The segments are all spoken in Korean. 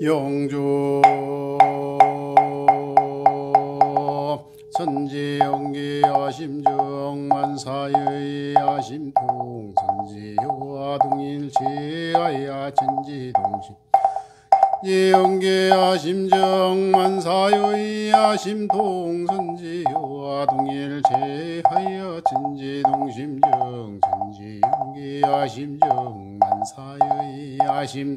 영조 천지영기 아심정만사의 아심통 천지효와 동일체하야 천지동심 예영계 아심정만사의 아심통 천지효와 동일체하여 천지동심정 천지영계 아심정만사의 아심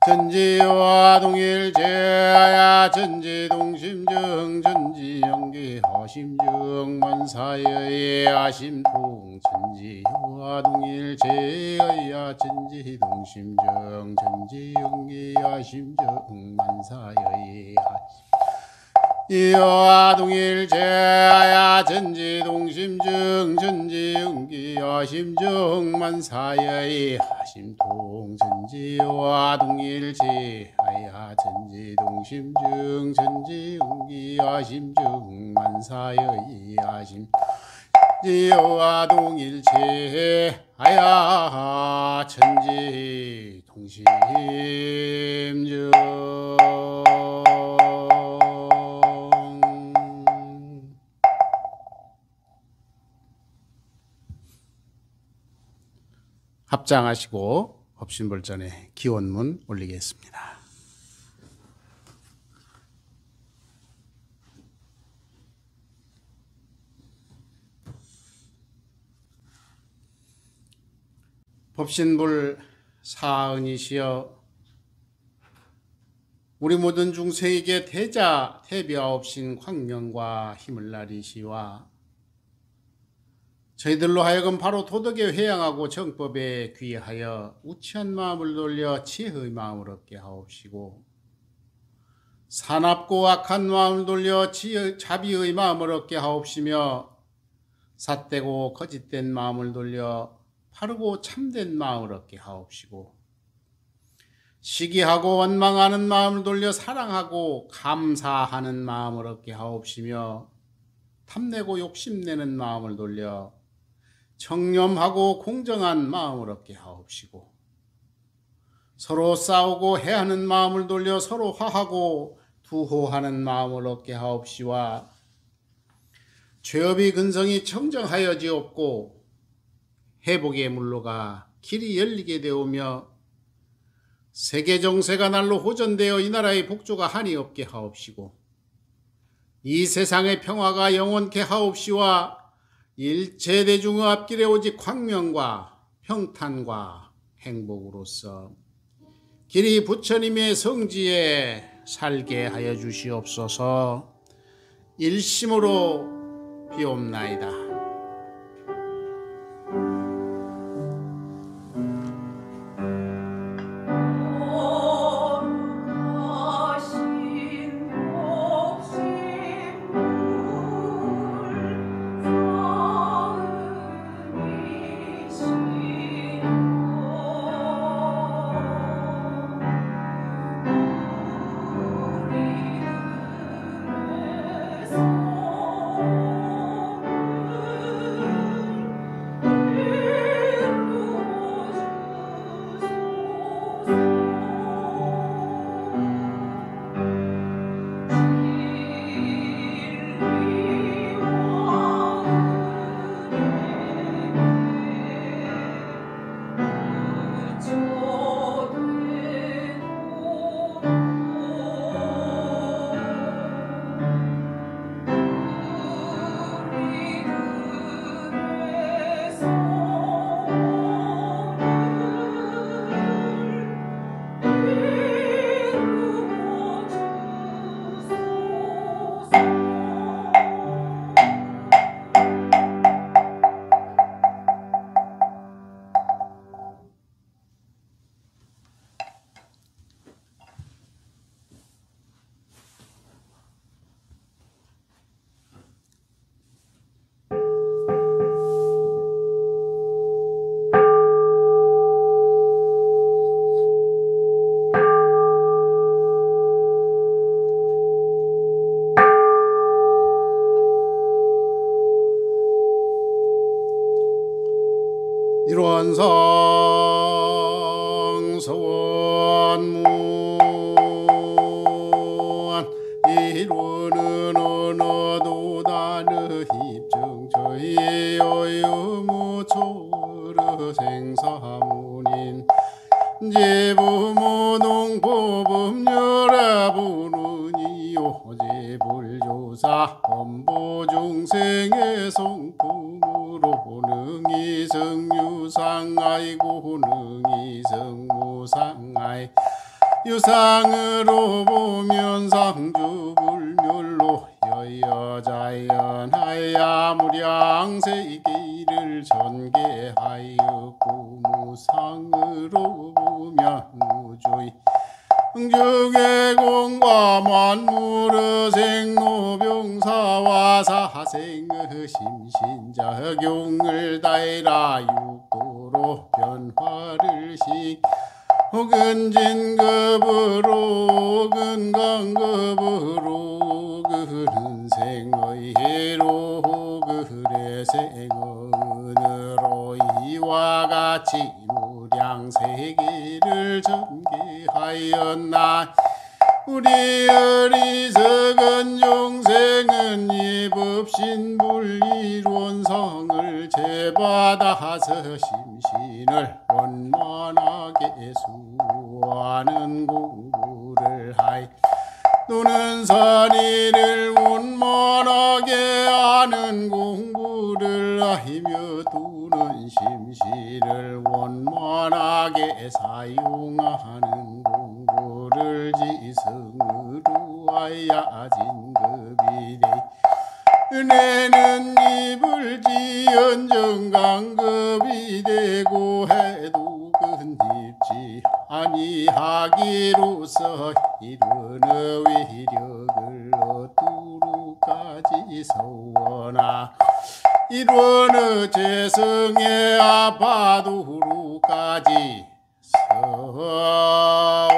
천지와 동일체하야 천지동심정 천지영계 아심정 만사의 아심통 천지와 동일체하야 천지동심정 천지영계 아심정 만사의 이와 동일체하야 천지동심정 천지영계 아심정 만사의 아심통 천지와 동일체하야 천지동심정 천지영계 아심정 만사의 아심 천지와 동일체하야 천지동심정 합장하시고 법신불전에 기원문 올리겠습니다. 법신불 사은이시여 우리 모든 중생에게 태자 태비하옵신 광명과 힘을 나리시와 저희들로 하여금 바로 도덕에 회양하고 정법에 귀하여 우치한 마음을 돌려 지혜의 마음을 얻게 하옵시고 사납고 악한 마음을 돌려 자비의 마음을 얻게 하옵시며 삿되고 거짓된 마음을 돌려 바르고 참된 마음을 얻게 하옵시고 시기하고 원망하는 마음을 돌려 사랑하고 감사하는 마음을 얻게 하옵시며 탐내고 욕심내는 마음을 돌려 청렴하고 공정한 마음을 얻게 하옵시고 서로 싸우고 해하는 마음을 돌려 서로 화하고 두호하는 마음을 얻게 하옵시와 죄업이 근성이 청정하여지옵고 회복의 물로가 길이 열리게 되오며 세계 정세가 날로 호전되어 이 나라의 복조가 한이 없게 하옵시고 이 세상의 평화가 영원케 하옵시와 일체 대중의 앞길에 오직 광명과 평탄과 행복으로서 길이 부처님의 성지에 살게 하여 주시옵소서. 일심으로 비옵나이다. 일원상 서원무 무르 생사문인 제부모농보범열아부는이요 제불조사 범보중생의 성품으로 능이성유상아이 고능이성무상아이 유상으로 보면 상주불멸로 여여자연하야 무량세계를 전개하였고 무상으로 보면 무주의 응중의 공과 만물의 생로병사와 사생의 심신작용을 다해라 육도로 변화를 시 근진급으로 근강급으로 근생의 해로 그래생은으로 이와 같이 무량세계를 전개하였나 우리 어리석은 중생은 이 법신불이론성을 제받아서 심신을 원만하게 수하는 공부를 하이 또는 선의를 원만하게 하는 공부를 하며 또는 심신을 원만하게 사용하는 공부를 지성으로 하야 진급이 돼 은혜는 입을 지은 정강급이 되고 해도 근딥지 아니하기로서 이르는 위력을 얻도록까지 서원하 이르는 재성의 아파도록까지 서원하.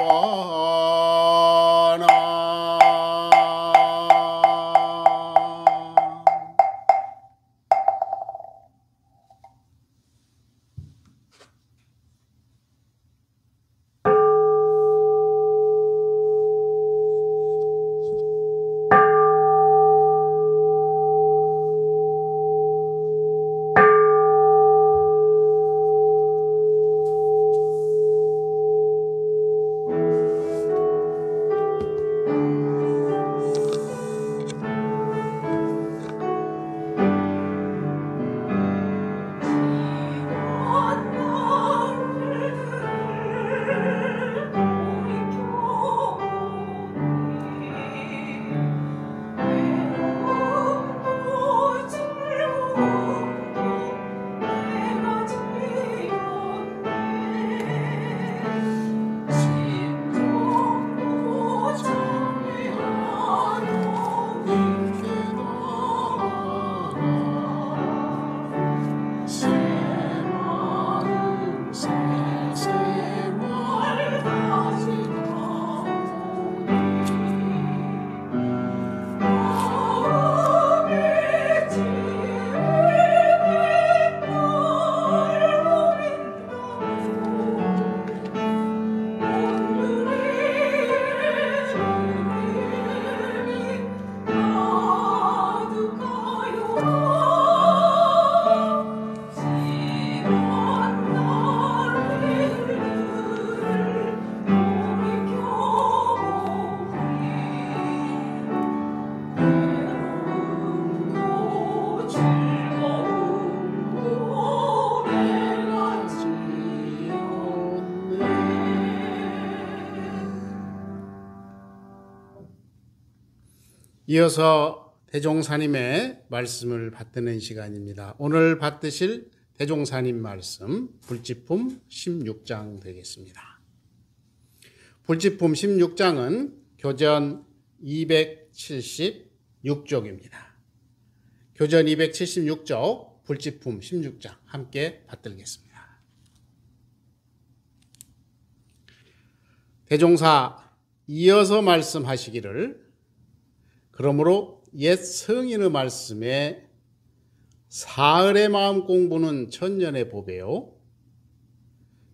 이어서 대종사님의 말씀을 받드는 시간입니다. 오늘 받드실 대종사님 말씀 불지품 16장 되겠습니다. 불지품 16장은 교전 276쪽입니다. 교전 276쪽 불지품 16장 함께 받들겠습니다. 대종사 이어서 말씀하시기를 그러므로 옛 성인의 말씀에 사흘의 마음 공부는 천년의 보배요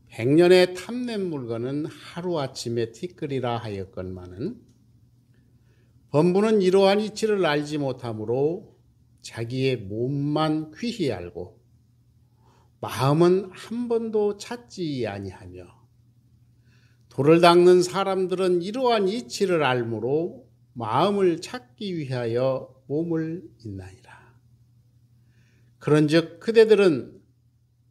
백년의 탐낸 물건은 하루아침에 티끌이라 하였건만은 범부는 이러한 이치를 알지 못하므로 자기의 몸만 귀히 알고 마음은 한 번도 찾지 아니하며 돌을 닦는 사람들은 이러한 이치를 알므로 마음을 찾기 위하여 몸을 잇나니라. 그런즉 그대들은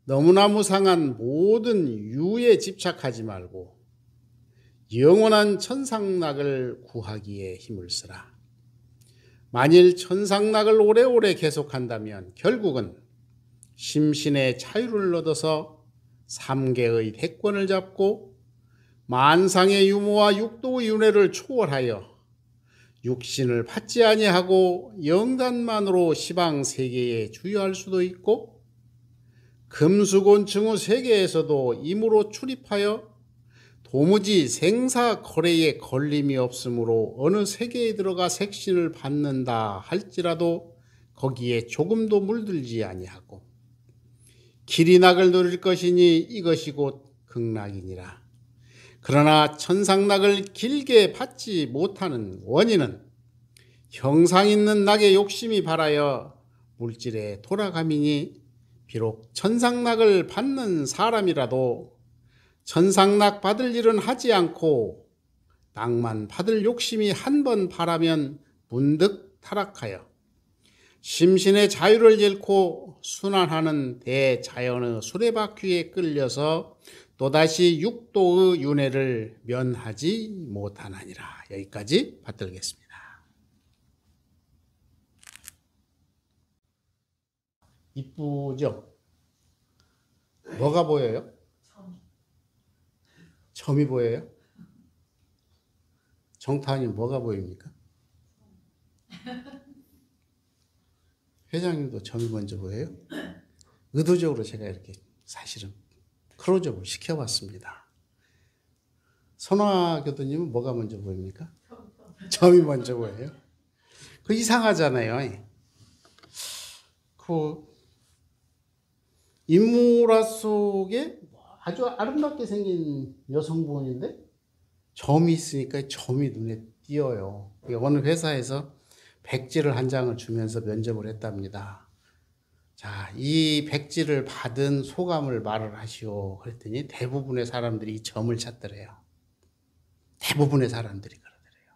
너무나 무상한 모든 유에 집착하지 말고 영원한 천상락을 구하기에 힘을 쓰라. 만일 천상락을 오래오래 계속한다면 결국은 심신의 자유를 얻어서 삼계의 대권을 잡고 만상의 유무와 육도의 윤회를 초월하여 육신을 받지 아니하고 영단만으로 시방 세계에 주유할 수도 있고 금수곤층의 세계에서도 임으로 출입하여 도무지 생사거래에 걸림이 없으므로 어느 세계에 들어가 색신을 받는다 할지라도 거기에 조금도 물들지 아니하고 길이낙을 누릴 것이니 이것이 곧 극락이니라. 그러나 천상낙을 길게 받지 못하는 원인은 형상 있는 낙의 욕심이 발하여 물질에 돌아감이니 비록 천상낙을 받는 사람이라도 천상낙 받을 일은 하지 않고 낙만 받을 욕심이 한 번 발하면 문득 타락하여 심신의 자유를 잃고 순환하는 대자연의 수레바퀴에 끌려서 또다시 육도의 윤회를 면하지 못하나니라. 여기까지 받들겠습니다. 이쁘죠? 뭐가 보여요? 점이 보여요? 정타님 뭐가 보입니까? 회장님도 점이 먼저 보여요? 의도적으로 제가 이렇게 사실은 클로즈업을 시켜봤습니다. 선화 교수님은 뭐가 먼저 보입니까? 점이 먼저 보여요? 그 이상하잖아요. 그 인물화 속에 아주 아름답게 생긴 여성분인데 점이 있으니까 점이 눈에 띄어요. 어느 회사에서 백지를 한 장을 주면서 면접을 했답니다. 자, 이 백지를 받은 소감을 말을 하시오. 그랬더니 대부분의 사람들이 이 점을 찾더래요. 대부분의 사람들이 그러더래요.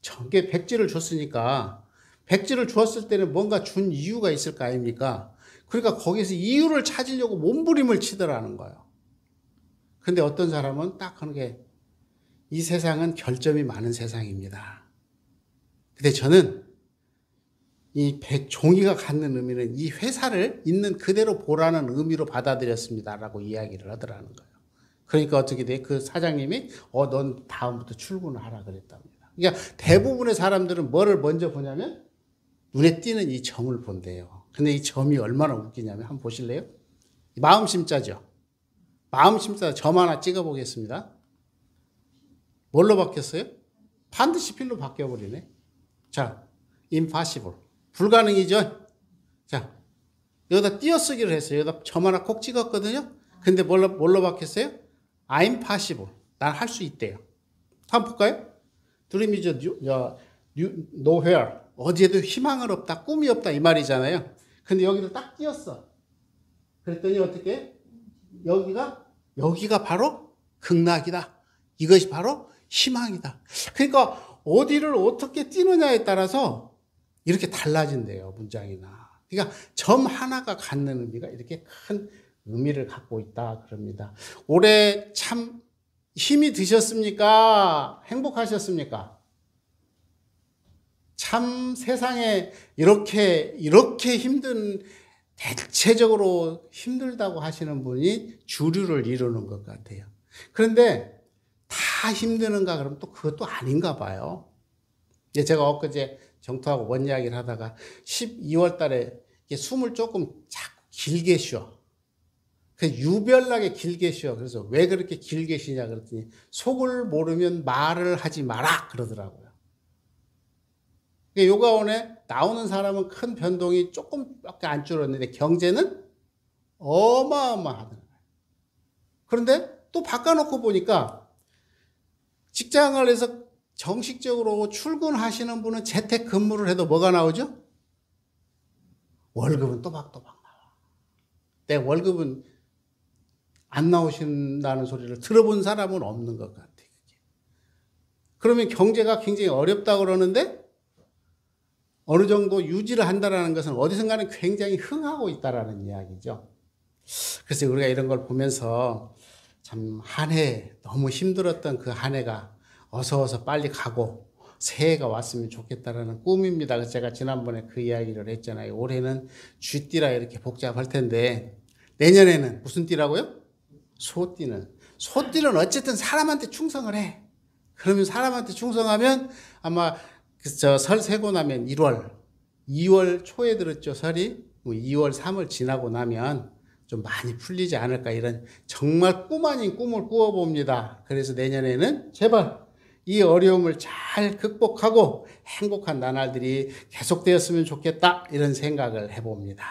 저게 백지를 줬으니까 백지를 주었을 때는 뭔가 준 이유가 있을 거 아닙니까? 그러니까 거기서 이유를 찾으려고 몸부림을 치더라는 거예요. 근데 어떤 사람은 딱 하는 게 이 세상은 결점이 많은 세상입니다. 근데 저는 이 종이가 갖는 의미는 이 회사를 있는 그대로 보라는 의미로 받아들였습니다라고 이야기를 하더라는 거예요. 그러니까 어떻게 돼? 그 사장님이 넌 다음부터 출근을 하라 그랬답니다. 그러니까 대부분의 사람들은 뭐를 먼저 보냐면 눈에 띄는 이 점을 본대요. 근데 이 점이 얼마나 웃기냐면 한번 보실래요? 마음심자죠. 마음심자 점 하나 찍어 보겠습니다. 뭘로 바뀌었어요? 반드시 필로 바뀌어버리네. 자, impossible. 불가능이죠? 자, 여기다 띄어쓰기를 했어요. 여기다 점 하나 콕 찍었거든요. 근데 뭘로 바뀌었어요? I'm possible. 난 할 수 있대요. 한번 볼까요? Dream is nowhere. 어디에도 희망은 없다, 꿈이 없다 이 말이잖아요. 근데 여기를 딱 띄었어. 그랬더니 어떻게? 여기가 바로 극락이다. 이것이 바로 희망이다. 그러니까 어디를 어떻게 띄느냐에 따라서 이렇게 달라진대요, 문장이나. 그러니까 점 하나가 갖는 의미가 이렇게 큰 의미를 갖고 있다 그럽니다. 올해 참 힘이 드셨습니까? 행복하셨습니까? 참 세상에 이렇게 힘든, 대체적으로 힘들다고 하시는 분이 주류를 이루는 것 같아요. 그런데 다 힘드는가 그러면 또 그것도 아닌가 봐요. 제가 엊그제 정토하고 뭔 이야기를 하다가 12월 달에 숨을 조금 자꾸 길게 쉬어. 유별나게 길게 쉬어. 그래서 왜 그렇게 길게 쉬냐 그랬더니 속을 모르면 말을 하지 마라 그러더라고요. 요가원에 나오는 사람은 큰 변동이 조금밖에 안 줄었는데 경제는 어마어마하더라고요. 그런데 또 바꿔놓고 보니까 직장을 해서 정식적으로 출근하시는 분은 재택근무를 해도 뭐가 나오죠? 월급은 또박또박 나와. 내 월급은 안 나오신다는 소리를 들어본 사람은 없는 것 같아요. 그러면 경제가 굉장히 어렵다고 그러는데 어느 정도 유지를 한다는 것은 어디선가는 굉장히 흥하고 있다는 이야기죠. 그래서 우리가 이런 걸 보면서 참 한 해 너무 힘들었던 그 한 해가 어서 빨리 가고 새해가 왔으면 좋겠다라는 꿈입니다. 그래서 제가 지난번에 그 이야기를 했잖아요. 올해는 쥐띠라 이렇게 복잡할 텐데 내년에는 무슨 띠라고요? 소띠는. 소띠는 어쨌든 사람한테 충성을 해. 그러면 사람한테 충성하면 아마 설 세고 나면 1월, 2월 초에 들었죠, 설이. 2월, 3월 지나고 나면 좀 많이 풀리지 않을까 이런 정말 꿈 아닌 꿈을 꾸어봅니다. 그래서 내년에는 제발 이 어려움을 잘 극복하고 행복한 나날들이 계속되었으면 좋겠다 이런 생각을 해봅니다.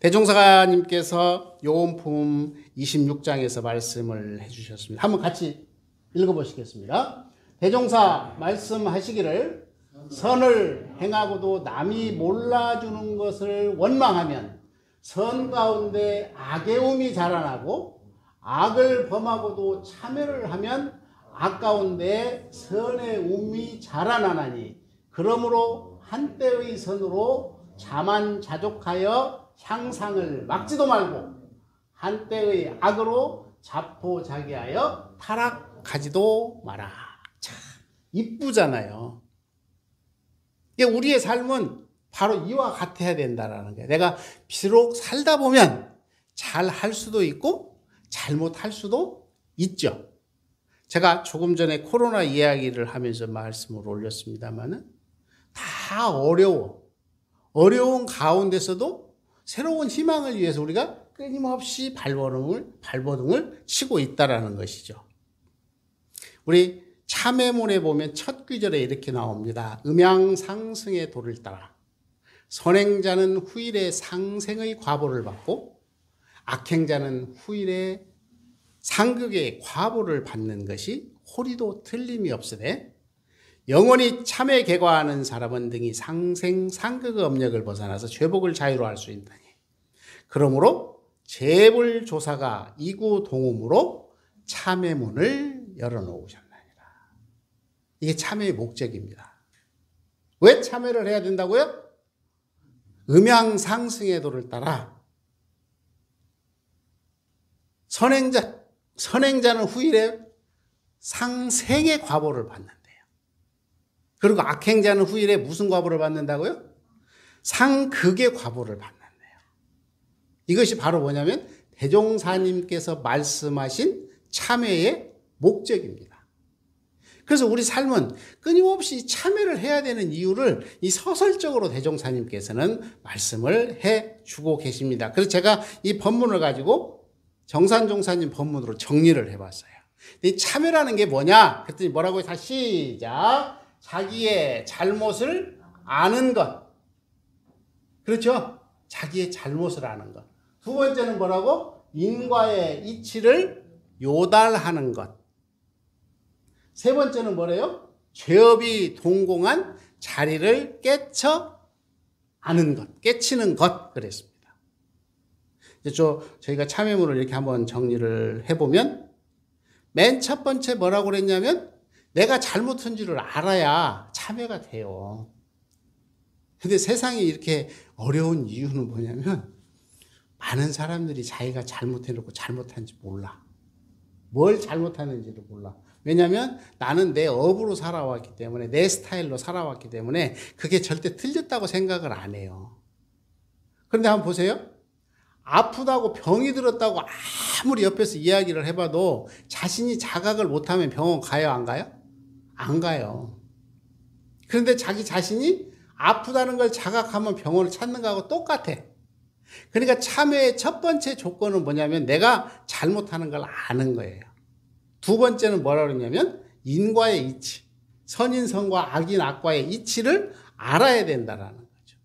대종사님께서 요원품 26장에서 말씀을 해주셨습니다. 한번 같이 읽어보시겠습니다. 대종사 말씀하시기를 선을 행하고도 남이 몰라주는 것을 원망하면 선 가운데 악의움이 자라나고 악을 범하고도 참회를 하면 악 가운데 선의 움이 자라나나니 그러므로 한때의 선으로 자만자족하여 향상을 막지도 말고 한때의 악으로 자포자기하여 타락하지도 마라. 참 이쁘잖아요. 우리의 삶은 바로 이와 같아야 된다는 거예요. 내가 비록 살다 보면 잘할 수도 있고 잘못할 수도 있죠. 제가 조금 전에 코로나 이야기를 하면서 말씀을 올렸습니다만은 다 어려운 가운데서도 새로운 희망을 위해서 우리가 끊임없이 발버둥을 치고 있다라는 것이죠. 우리 참회문에 보면 첫 구절에 이렇게 나옵니다. 음양상승의 도를 따라 선행자는 후일에 상생의 과보를 받고 악행자는 후일에 상극의 과보를 받는 것이 호리도 틀림이 없으되 영원히 참회 개과하는 사람은 등이 상생 상극의 업력을 벗어나서 죄복을 자유로 할 수 있다니. 그러므로 재불조사가 이구동음으로 참회문을 열어놓으셨나니라. 이게 참회의 목적입니다. 왜 참회를 해야 된다고요? 음양상승의 도를 따라 선행자는 후일에 상생의 과보를 받는데요. 그리고 악행자는 후일에 무슨 과보를 받는다고요? 상극의 과보를 받는데요. 이것이 바로 뭐냐면 대종사님께서 말씀하신 참회의 목적입니다. 그래서 우리 삶은 끊임없이 참회를 해야 되는 이유를 이 서설적으로 대종사님께서는 말씀을 해주고 계십니다. 그래서 제가 이 본문을 가지고 정산종사님 본문으로 정리를 해봤어요. 이 참회라는 게 뭐냐? 그랬더니 뭐라고요? 다 시작. 자기의 잘못을 아는 것. 그렇죠? 자기의 잘못을 아는 것. 두 번째는 뭐라고? 인과의 이치를 요달하는 것. 세 번째는 뭐래요? 죄업이 동공한 자리를 깨쳐 아는 것, 깨치는 것 그랬습니다. 이제 저희가 참회문을 이렇게 한번 정리를 해보면 맨 첫 번째 뭐라고 그랬냐면 내가 잘못한 줄을 알아야 참회가 돼요. 근데 세상이 이렇게 어려운 이유는 뭐냐면 많은 사람들이 자기가 잘못해놓고 잘못한지 몰라. 뭘 잘못하는지를 몰라. 왜냐하면 나는 내 업으로 살아왔기 때문에 내 스타일로 살아왔기 때문에 그게 절대 틀렸다고 생각을 안 해요. 그런데 한번 보세요. 아프다고 병이 들었다고 아무리 옆에서 이야기를 해봐도 자신이 자각을 못하면 병원 가요 안 가요? 안 가요. 그런데 자기 자신이 아프다는 걸 자각하면 병원을 찾는 거하고 똑같아. 그러니까 참회의 첫 번째 조건은 뭐냐면 내가 잘못하는 걸 아는 거예요. 두 번째는 뭐라 그러냐면 인과의 이치, 선인선과 악인악과의 이치를 알아야 된다라는 거죠.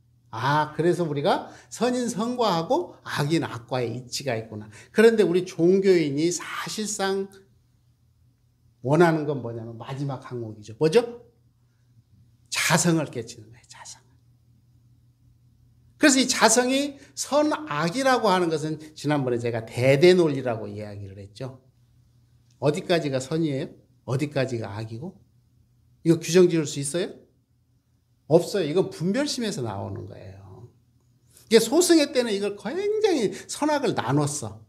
그래서 우리가 선인선과하고 악인악과의 이치가 있구나. 그런데 우리 종교인이 사실상 원하는 건 뭐냐면 마지막 항목이죠. 뭐죠? 자성을 깨치는 거예요. 자성. 그래서 이 자성이 선악이라고 하는 것은 지난번에 제가 대대논리라고 이야기를 했죠. 어디까지가 선이에요? 어디까지가 악이고? 이거 규정 지을 수 있어요? 없어요. 이건 분별심에서 나오는 거예요. 이게 소승의 때는 이걸 굉장히 선악을 나눴어.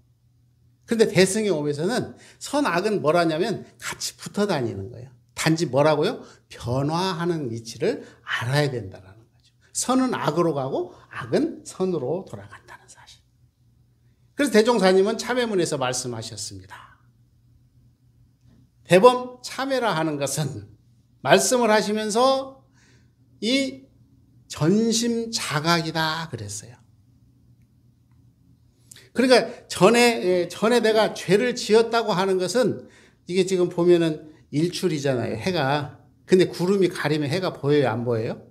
그런데 대승의 오면서는 선악은 뭐라냐면 같이 붙어 다니는 거예요. 단지 뭐라고요? 변화하는 이치를 알아야 된다라는 거죠. 선은 악으로 가고 악은 선으로 돌아간다는 사실. 그래서 대종사님은 참회문에서 말씀하셨습니다. 대범 참회라 하는 것은 말씀을 하시면서 이 전심 자각이다 그랬어요. 그러니까 전에 내가 죄를 지었다고 하는 것은 이게 지금 보면은 일출이잖아요. 해가. 근데 구름이 가리면 해가 보여요? 안 보여요?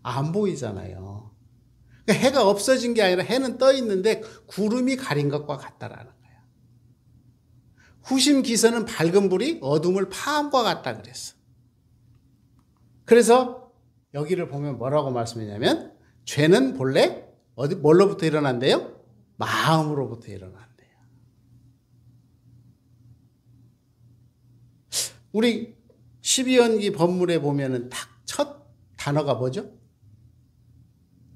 안 보이잖아요. 그러니까 해가 없어진 게 아니라 해는 떠 있는데 구름이 가린 것과 같다라는 거예요. 후심기선은 밝은 불이 어둠을 파함과 같다 그랬어. 그래서 여기를 보면 뭐라고 말씀했냐면 죄는 본래 뭘로부터 일어난대요? 마음으로부터 일어난대요. 우리 12연기 법문에 보면은 딱 첫 단어가 뭐죠?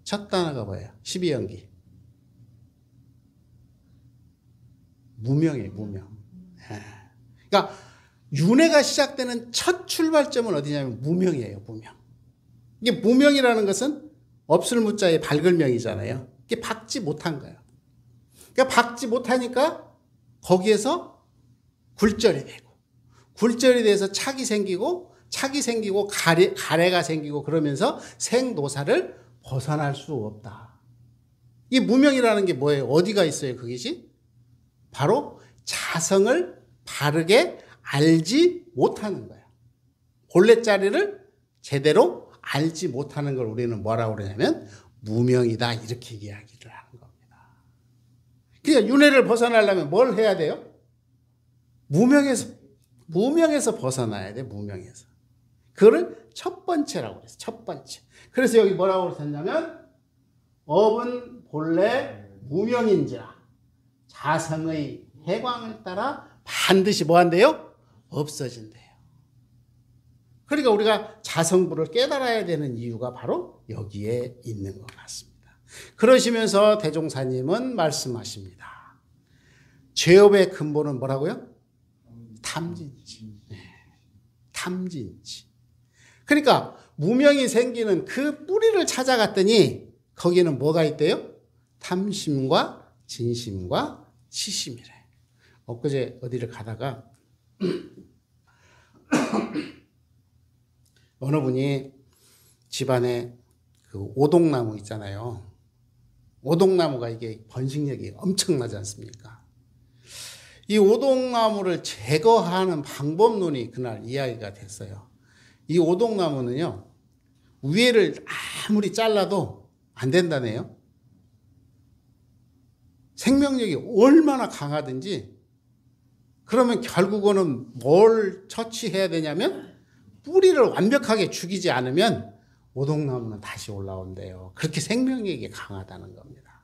첫 단어가 뭐예요? 12연기. 무명이에요, 무명. 그러니까 윤회가 시작되는 첫 출발점은 어디냐면 무명이에요, 무명. 이게 무명이라는 것은 없을 무자의 밝을 명이잖아요. 이게 박지 못한 거예요. 그러니까 박지 못하니까 거기에서 굴절이 되고, 굴절이 돼서 착이 생기고 가래가 생기고 그러면서 생노사를 벗어날 수 없다. 이 무명이라는 게 뭐예요? 어디가 있어요, 그것이? 바로 자성을 바르게 알지 못하는 거예요. 본래 자리를 제대로 알지 못하는 걸 우리는 뭐라고 그러냐면 무명이다 이렇게 이야기를 하는 겁니다. 그러니까 윤회를 벗어나려면 뭘 해야 돼요? 무명에서 벗어나야 돼. 무명에서. 그거를 첫 번째라고 그랬어요. 첫 번째. 그래서 여기 뭐라고 그랬냐면 업은 본래 무명인지라 자성의 해광을 따라 반드시 뭐 한대요? 없어진대요. 그러니까 우리가 자성부를 깨달아야 되는 이유가 바로 여기에 있는 것 같습니다. 그러시면서 대종사님은 말씀하십니다. 죄업의 근본은 뭐라고요? 탐진치. 탐진치. 그러니까 무명이 생기는 그 뿌리를 찾아갔더니 거기는 뭐가 있대요? 탐심과 진심과 치심이래. 엊그제 어디를 가다가 어느 분이 집안에 그 오동나무 있잖아요. 오동나무가 이게 번식력이 엄청나지 않습니까? 이 오동나무를 제거하는 방법론이 그날 이야기가 됐어요. 이 오동나무는요, 위에를 아무리 잘라도 안 된다네요. 생명력이 얼마나 강하든지, 그러면 결국은 뭘 처치해야 되냐면 뿌리를 완벽하게 죽이지 않으면 오동나무는 다시 올라온대요. 그렇게 생명력이 강하다는 겁니다.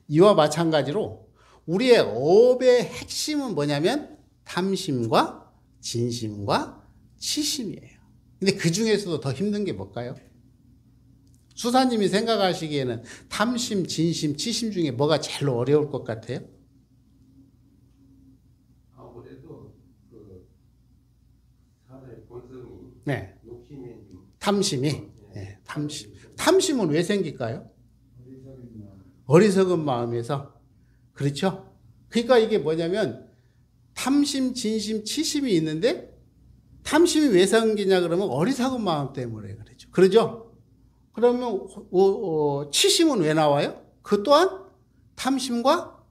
이와 마찬가지로 우리의 업의 핵심은 뭐냐면 탐심과 진심과 치심이에요. 근데 그 중에서도 더 힘든 게 뭘까요? 수사님이 생각하시기에는 탐심, 진심, 치심 중에 뭐가 제일 어려울 것 같아요? 아무래도 그 사람의 본성이 네. 욕심이 탐심이. 네, 탐심. 탐심은 왜 생길까요? 어리석은 마음에서. 그렇죠? 그러니까 이게 뭐냐면 탐심, 진심, 치심이 있는데 탐심이 왜 생기냐 그러면 어리석은 마음 때문에 그렇죠. 그러죠? 그러면 치심은 왜 나와요? 그 또한 탐심과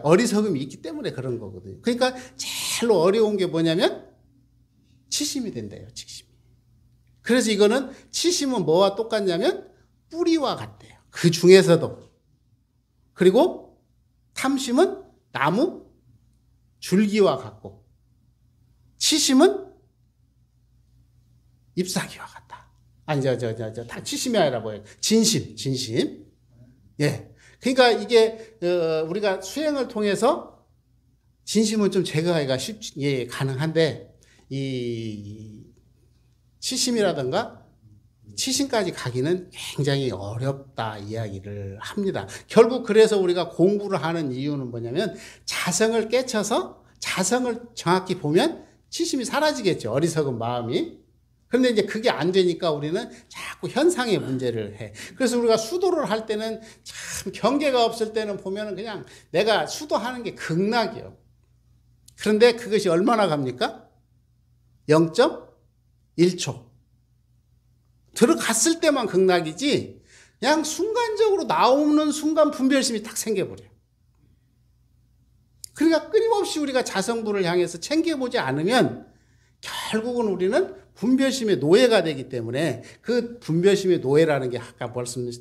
어리석음이 있기 때문에 그런 거거든요. 그러니까 제일 어려운 게 뭐냐면 치심이 된대요. 치심이. 그래서 이거는 치심은 뭐와 똑같냐면 뿌리와 같대요. 그 중에서도. 그리고 탐심은 나무 줄기와 같고 치심은 잎사귀와 같다. 아니, 다 치심이 아니라 뭐예요? 진심. 예. 그러니까 이게, 우리가 수행을 통해서 진심은 좀 제거하기가 예, 가능한데, 이 치심이라든가 치심까지 가기는 굉장히 어렵다 이야기를 합니다. 결국 그래서 우리가 공부를 하는 이유는 뭐냐면 자성을 깨쳐서 자성을 정확히 보면 치심이 사라지겠죠. 어리석은 마음이. 그런데 이제 그게 안 되니까 우리는 자꾸 현상의 문제를 해. 그래서 우리가 수도를 할 때는 참 경계가 없을 때는 보면은 그냥 내가 수도하는 게 극락이에요. 그런데 그것이 얼마나 갑니까? 0.1초. 들어갔을 때만 극락이지 그냥 순간적으로 나오는 순간 분별심이 딱 생겨버려요. 그러니까 끊임없이 우리가 자성부를 향해서 챙겨보지 않으면 결국은 우리는 분별심의 노예가 되기 때문에 그 분별심의 노예라는 게 아까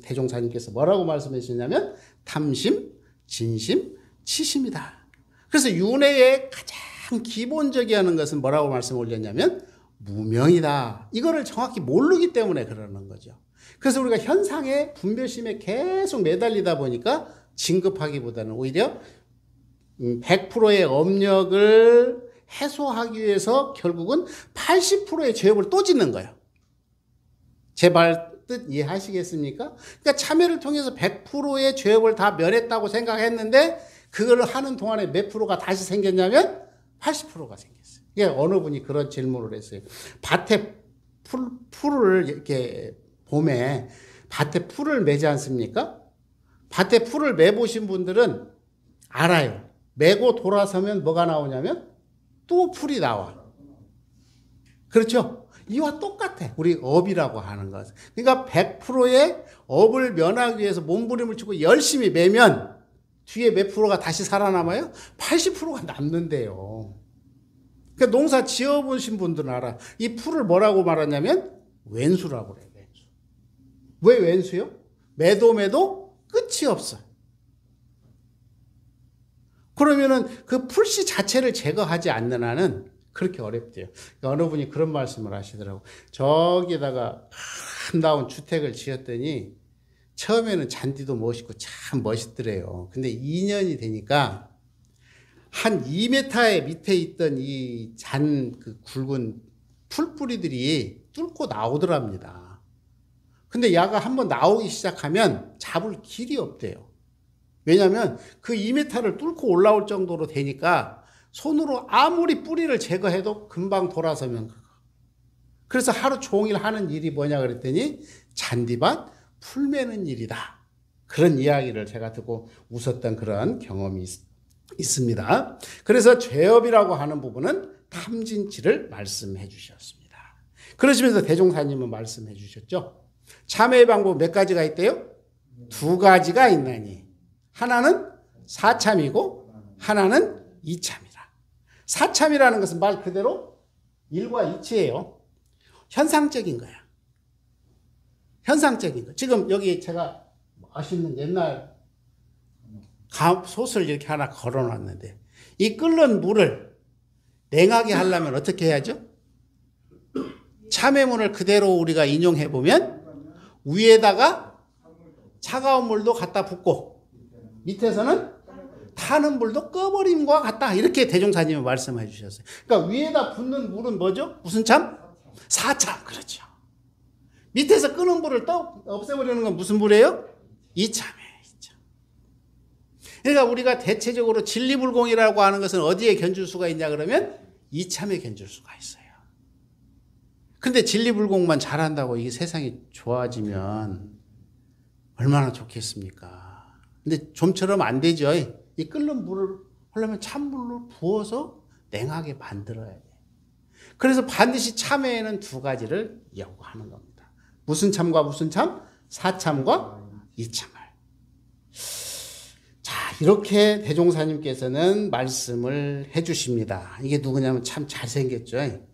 대종사님께서 뭐라고 말씀해 주셨냐면 탐심, 진심, 치심이다. 그래서 윤회의 가장 기본적이라는 것은 뭐라고 말씀을 올렸냐면 무명이다. 이거를 정확히 모르기 때문에 그러는 거죠. 그래서 우리가 현상의 분별심에 계속 매달리다 보니까 진급하기보다는 오히려 100%의 업력을 해소하기 위해서 결국은 80%의 죄업을 또 짓는 거예요. 제 말 뜻 이해하시겠습니까? 그러니까 참여를 통해서 100%의 죄업을 다 면했다고 생각했는데 그걸 하는 동안에 몇 프로가 다시 생겼냐면 80%가 생겼어요. 이게 어느 분이 그런 질문을 했어요. 밭에 풀을 이렇게 봄에 밭에 풀을 매지 않습니까? 밭에 풀을 매보신 분들은 알아요. 매고 돌아서면 뭐가 나오냐면 또 풀이 나와. 그렇죠? 이와 똑같아. 우리 업이라고 하는 것. 그러니까 100%의 업을 면하기 위해서 몸부림을 치고 열심히 매면 뒤에 몇 프로가 다시 살아남아요? 80%가 남는데요. 그러니까 농사 지어보신 분들은 알아. 이 풀을 뭐라고 말하냐면 왼수라고 그래요. 왼수. 왜 왼수요? 매도 끝이 없어. 그러면은 그 풀씨 자체를 제거하지 않는 한은 그렇게 어렵대요. 그러니까 어느 분이 그런 말씀을 하시더라고. 저기다가 아름다운 주택을 지었더니 처음에는 잔디도 멋있고 참 멋있더래요. 근데 2년이 되니까 한 2m의 밑에 있던 이 그 굵은 풀뿌리들이 뚫고 나오더랍니다. 근데 야가 한번 나오기 시작하면 잡을 길이 없대요. 왜냐하면 그 2m를 뚫고 올라올 정도로 되니까 손으로 아무리 뿌리를 제거해도 금방 돌아서면 그거. 그래서 하루 종일 하는 일이 뭐냐 그랬더니 잔디밭 풀 매는 일이다. 그런 이야기를 제가 듣고 웃었던 그런 경험이 있습니다. 그래서 죄업이라고 하는 부분은 탐진치를 말씀해 주셨습니다. 그러시면서 대종사님은 말씀해 주셨죠. 참회의 방법 몇 가지가 있대요? 2가지가 있나니 하나는 사참이고 하나는 이참이라. 사참이라는 것은 말 그대로 일과 이치예요. 현상적인 거야. 현상적인 거. 지금 여기 제가 멋있는 옛날 솥을 이렇게 하나 걸어놨는데 이 끓는 물을 냉하게 하려면 어떻게 해야죠? 참외문을 그대로 우리가 인용해 보면 위에다가 차가운 물도 갖다 붓고 밑에서는 타는 물도 꺼버림과 같다. 이렇게 대종사님은 말씀해 주셨어요. 그러니까 위에다 붓는 물은 뭐죠? 무슨 참? 사참. 그렇죠. 밑에서 끄는 불을 또 없애버리는 건 무슨 불이에요? 이참이에요. 이참. 그러니까 우리가 대체적으로 진리불공이라고 하는 것은 어디에 견줄 수가 있냐 그러면 이참에 견줄 수가 있어요. 근데 진리불공만 잘한다고 이게 세상이 좋아지면 얼마나 좋겠습니까? 근데 좀처럼 안 되죠. 이 끓는 물을 하려면 찬물로 부어서 냉하게 만들어야 돼. 그래서 반드시 참회에는 2가지를 요구하는 겁니다. 무슨 참과 무슨 참? 사참과 이참을. 자, 이렇게 대종사님께서는 말씀을 해주십니다. 이게 누구냐면 참 잘생겼죠.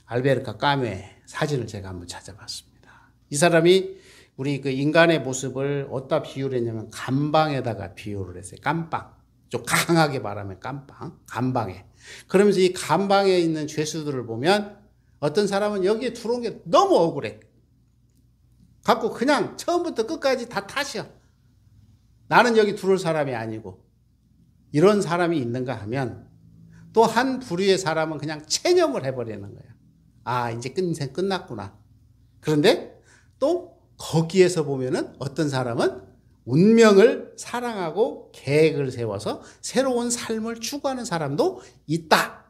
알베르카 까메 사진을 제가 한번 찾아봤습니다. 이 사람이 우리 그 인간의 모습을 어디다 비유를 했냐면 감방에다가 비유를 했어요. 깜빵. 좀 강하게 말하면 깜빵. 감방에. 그러면서 이 감방에 있는 죄수들을 보면 어떤 사람은 여기에 들어온 게 너무 억울해. 갖고 그냥 처음부터 끝까지 다 탓이야. 나는 여기 들어올 사람이 아니고. 이런 사람이 있는가 하면 또 한 부류의 사람은 그냥 체념을 해버리는 거예요. 아, 이제 인생 끝났구나. 그런데 또 거기에서 보면은 어떤 사람은 운명을 사랑하고 계획을 세워서 새로운 삶을 추구하는 사람도 있다.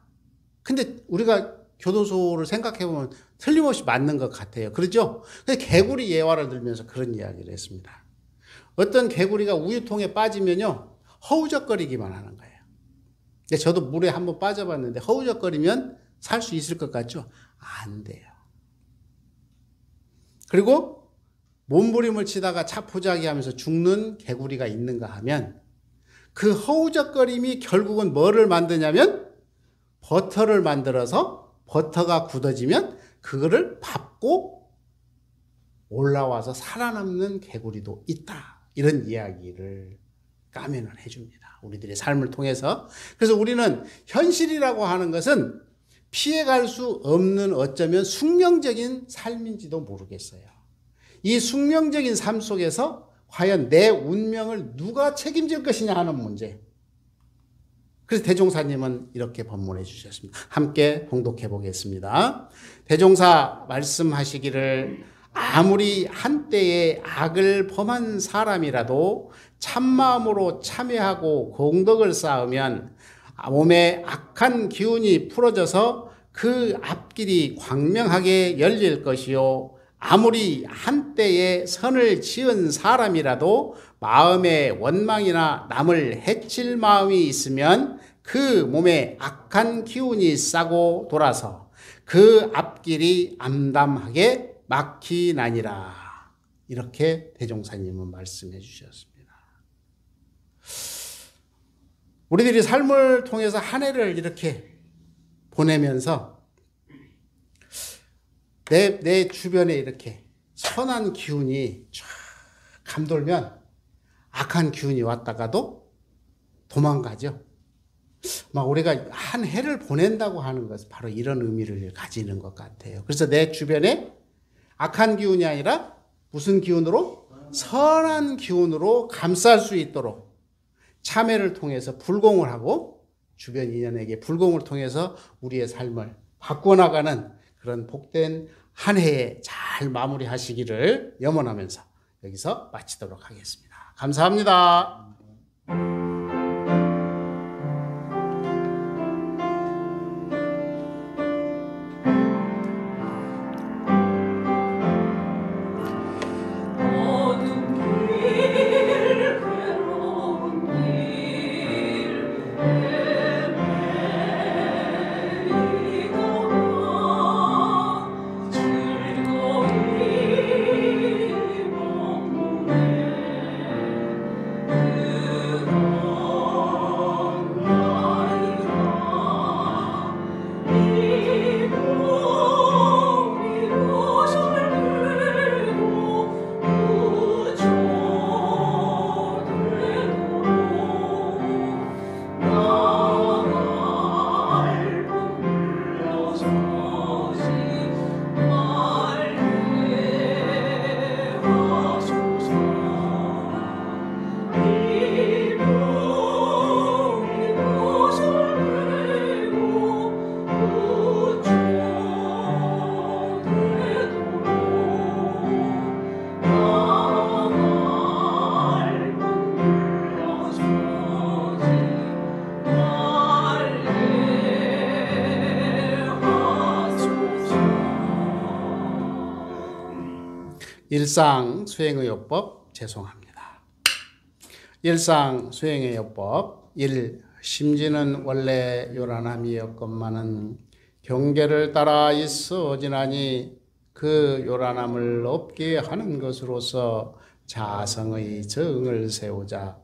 근데 우리가 교도소를 생각해보면 틀림없이 맞는 것 같아요. 그렇죠? 근데 개구리 예화를 들면서 그런 이야기를 했습니다. 어떤 개구리가 우유통에 빠지면요, 허우적거리기만 하는 거예요. 근데 저도 물에 한번 빠져봤는데 허우적거리면 살 수 있을 것 같죠? 안 돼요. 그리고 몸부림을 치다가 차포자기 하면서 죽는 개구리가 있는가 하면 그 허우적거림이 결국은 뭐를 만드냐면 버터를 만들어서 버터가 굳어지면 그거를 밟고 올라와서 살아남는 개구리도 있다. 이런 이야기를 까면을 해줍니다. 우리들의 삶을 통해서. 그래서 우리는 현실이라고 하는 것은 피해갈 수 없는 어쩌면 숙명적인 삶인지도 모르겠어요. 이 숙명적인 삶 속에서 과연 내 운명을 누가 책임질 것이냐 하는 문제. 그래서 대종사님은 이렇게 법문해 주셨습니다. 함께 봉독해 보겠습니다. 대종사 말씀하시기를 아무리 한때에 악을 범한 사람이라도 참마음으로 참회하고 공덕을 쌓으면 몸에 악한 기운이 풀어져서 그 앞길이 광명하게 열릴 것이요. 아무리 한때에 선을 지은 사람이라도 마음에 원망이나 남을 해칠 마음이 있으면 그 몸에 악한 기운이 싸고 돌아서 그 앞길이 암담하게 막히나니라. 이렇게 대종사님은 말씀해 주셨습니다. 우리들이 삶을 통해서 한 해를 이렇게 보내면서 내 주변에 이렇게 선한 기운이 쫙 감돌면 악한 기운이 왔다가도 도망가죠. 막 우리가 한 해를 보낸다고 하는 것은 바로 이런 의미를 가지는 것 같아요. 그래서 내 주변에 악한 기운이 아니라 무슨 기운으로? 선한 기운으로 감쌀 수 있도록 참회를 통해서 불공을 하고 주변 인연에게 불공을 통해서 우리의 삶을 바꿔나가는 그런 복된 한 해에 잘 마무리하시기를 염원하면서 여기서 마치도록 하겠습니다. 감사합니다. 일상수행의요법 죄송합니다. 일상수행의요법 1. 심지는 원래 요란함이었건만은 경계를 따라 있어지나니 그 요란함을 없게 하는 것으로서 자성의 정을 세우자.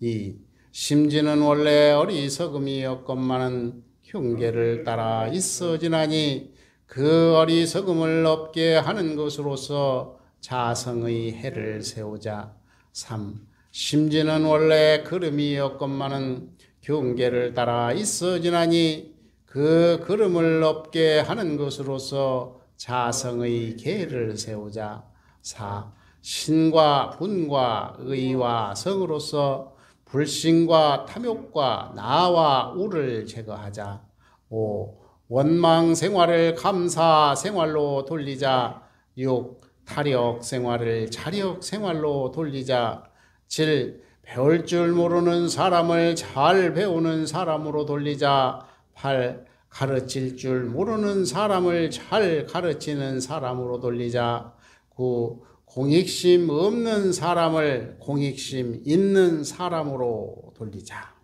2. 심지는 원래 어리석음이었건만은 경계를 따라 있어지나니 그 어리석음을 없게 하는 것으로서 자성의 해를 세우자. 3. 심지는 원래 걸음이었건만은 경계를 따라 있어지나니 그 걸음을 없게 하는 것으로서 자성의 계를 세우자. 4. 신과 분과 의와 성으로서 불신과 탐욕과 나와 우를 제거하자. 5. 원망 생활을 감사 생활로 돌리자. 6. 타력 생활을 자력 생활로 돌리자. 7. 배울 줄 모르는 사람을 잘 배우는 사람으로 돌리자. 8. 가르칠 줄 모르는 사람을 잘 가르치는 사람으로 돌리자. 9. 공익심 없는 사람을 공익심 있는 사람으로 돌리자.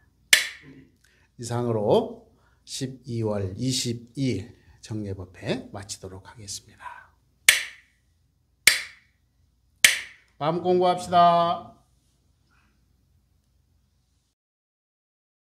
이상으로 12월 22일 정례법회 마치도록 하겠습니다. 마음 공부합시다.